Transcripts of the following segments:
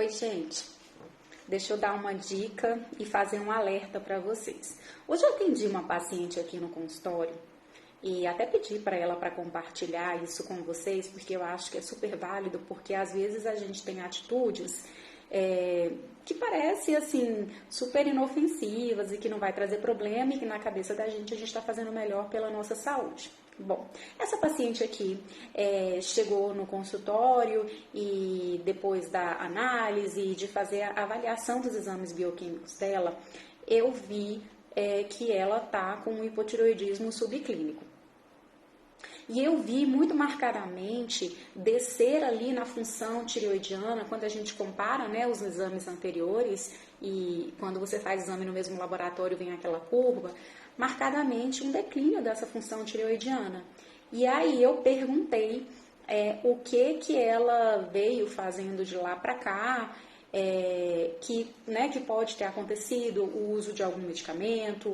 Oi, gente. Deixa eu dar uma dica e fazer um alerta para vocês. Hoje eu atendi uma paciente aqui no consultório e até pedi para ela para compartilhar isso com vocês, porque eu acho que é super válido, porque às vezes a gente tem atitudes que parecem assim super inofensivas e que não vai trazer problema e que na cabeça da gente a gente está fazendo o melhor pela nossa saúde. Bom, essa paciente aqui chegou no consultório e depois da análise, de fazer a avaliação dos exames bioquímicos dela, eu vi que ela está com um hipotireoidismo subclínico. E eu vi muito marcadamente descer ali na função tireoidiana, quando a gente compara, né, os exames anteriores, e quando você faz exame no mesmo laboratório vem aquela curva, marcadamente um declínio dessa função tireoidiana. E aí eu perguntei o que ela veio fazendo de lá para cá, que pode ter acontecido, o uso de algum medicamento,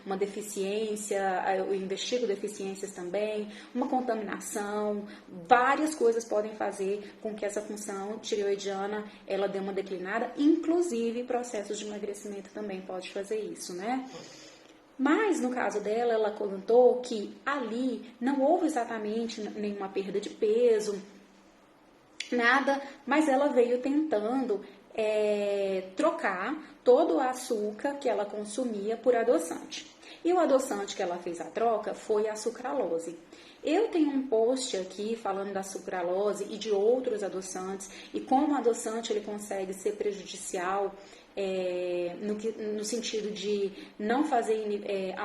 uma deficiência, eu investigo deficiências também, uma contaminação, várias coisas podem fazer com que essa função tireoidiana ela dê uma declinada, inclusive processos de emagrecimento também pode fazer isso, né? Mas, no caso dela, ela contou que ali não houve exatamente nenhuma perda de peso, nada, mas ela veio tentando trocar todo o açúcar que ela consumia por adoçante. E o adoçante que ela fez a troca foi a sucralose. Eu tenho um post aqui falando da sucralose e de outros adoçantes e como o adoçante ele consegue ser prejudicial no sentido de não fazer,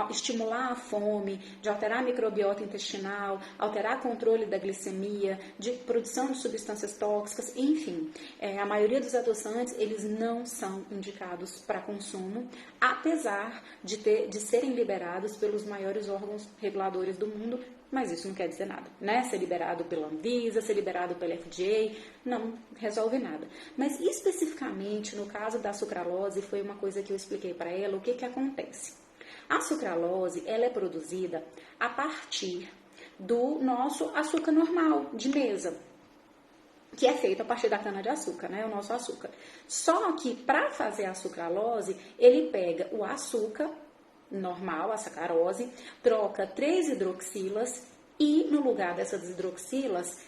estimular a fome, de alterar a microbiota intestinal, alterar o controle da glicemia, de produção de substâncias tóxicas, enfim. A maioria dos adoçantes, eles não são indicados para consumo, apesar de serem liberados pelos maiores órgãos reguladores do mundo, mas isso não quer dizer nada, né? Ser liberado pela Anvisa, ser liberado pela FDA, não resolve nada. Mas especificamente no caso da sucralose, foi uma coisa que eu expliquei para ela, o que acontece. A sucralose, ela é produzida a partir do nosso açúcar normal, de mesa, que é feito a partir da cana-de-açúcar, né? O nosso açúcar. Só que para fazer a sucralose, ele pega o açúcar normal, a sacarose, troca 3 hidroxilas e no lugar dessas hidroxilas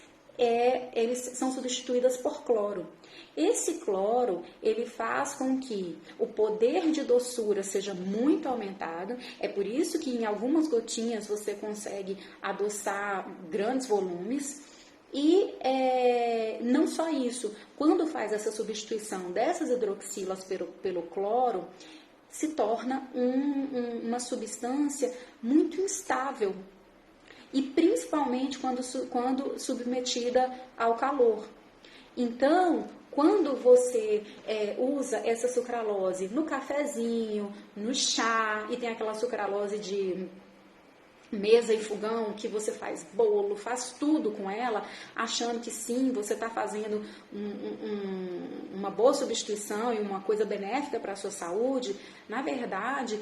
eles são substituídas por cloro. Esse cloro, ele faz com que o poder de doçura seja muito aumentado, é por isso que em algumas gotinhas você consegue adoçar grandes volumes. E não só isso, quando faz essa substituição dessas hidroxilas pelo cloro, se torna uma substância muito instável e principalmente quando submetida ao calor. Então, quando você usa essa sucralose no cafezinho, no chá, e tem aquela sucralose de mesa e fogão, que você faz bolo, faz tudo com ela, achando que sim, você está fazendo uma boa substituição e uma coisa benéfica para a sua saúde, na verdade,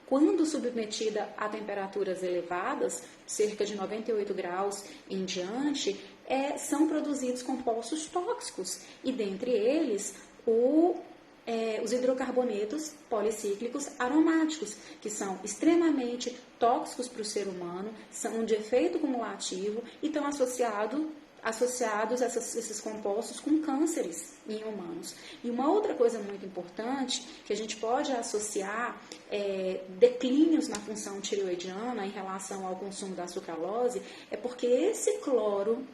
quando submetida a temperaturas elevadas, cerca de 98 graus em diante, são produzidos compostos tóxicos, e dentre eles os hidrocarbonetos policíclicos aromáticos, que são extremamente tóxicos para o ser humano, são de efeito cumulativo e estão associados esses compostos com cânceres em humanos. E uma outra coisa muito importante que a gente pode associar declínios na função tireoidiana em relação ao consumo da sucralose é porque esse cloro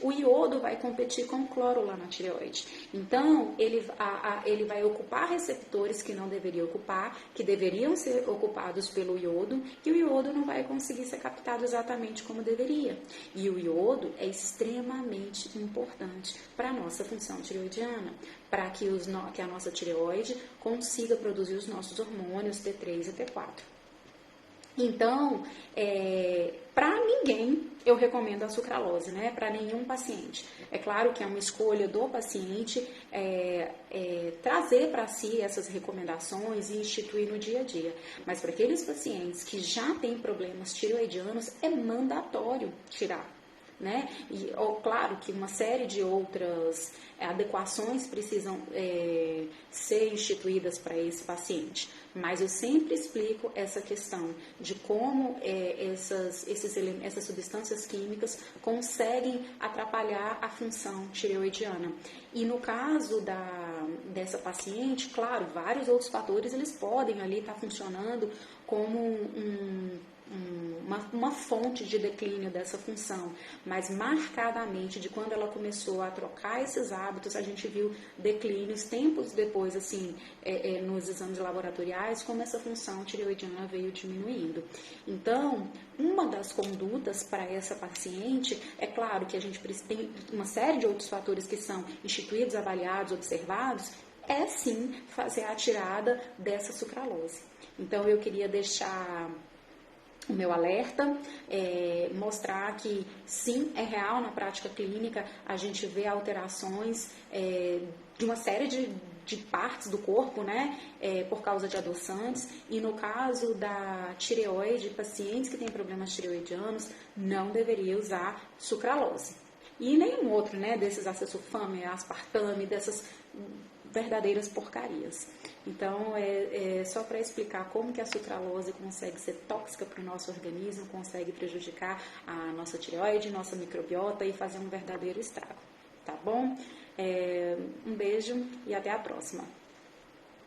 o iodo vai competir com o cloro lá na tireoide. Então, ele vai ocupar receptores que não deveria ocupar, que deveriam ser ocupados pelo iodo, e o iodo não vai conseguir ser captado exatamente como deveria. E o iodo é extremamente importante para a nossa função tireoidiana, para que a nossa tireoide consiga produzir os nossos hormônios T3 e T4. Então, para ninguém eu recomendo a sucralose, né? Para nenhum paciente. É claro que é uma escolha do paciente trazer para si essas recomendações e instituir no dia a dia. Mas para aqueles pacientes que já têm problemas tireoidianos, é mandatório tirar. né? E, claro que uma série de outras adequações precisam ser instituídas para esse paciente, mas eu sempre explico essa questão de como essas substâncias químicas conseguem atrapalhar a função tireoidiana. E no caso dessa paciente, claro, vários outros fatores eles podem ali estar funcionando como uma fonte de declínio dessa função, mas marcadamente de quando ela começou a trocar esses hábitos, a gente viu declínios tempos depois, assim, nos exames laboratoriais, como essa função tireoidiana veio diminuindo. Então, uma das condutas para essa paciente, é claro que a gente tem uma série de outros fatores que são instituídos, avaliados, observados, é sim fazer a tirada dessa sucralose. Então, eu queria deixar o meu alerta, mostrar que sim, é real na prática clínica, a gente vê alterações de uma série de partes do corpo, né, por causa de adoçantes, e no caso da tireoide, pacientes que têm problemas tireoidianos, não deveria usar sucralose. E nenhum outro, né, desses acesulfame, aspartame, dessas verdadeiras porcarias. Então, só para explicar como que a sucralose consegue ser tóxica para o nosso organismo, consegue prejudicar a nossa tireoide, nossa microbiota e fazer um verdadeiro estrago, tá bom? Um beijo e até a próxima.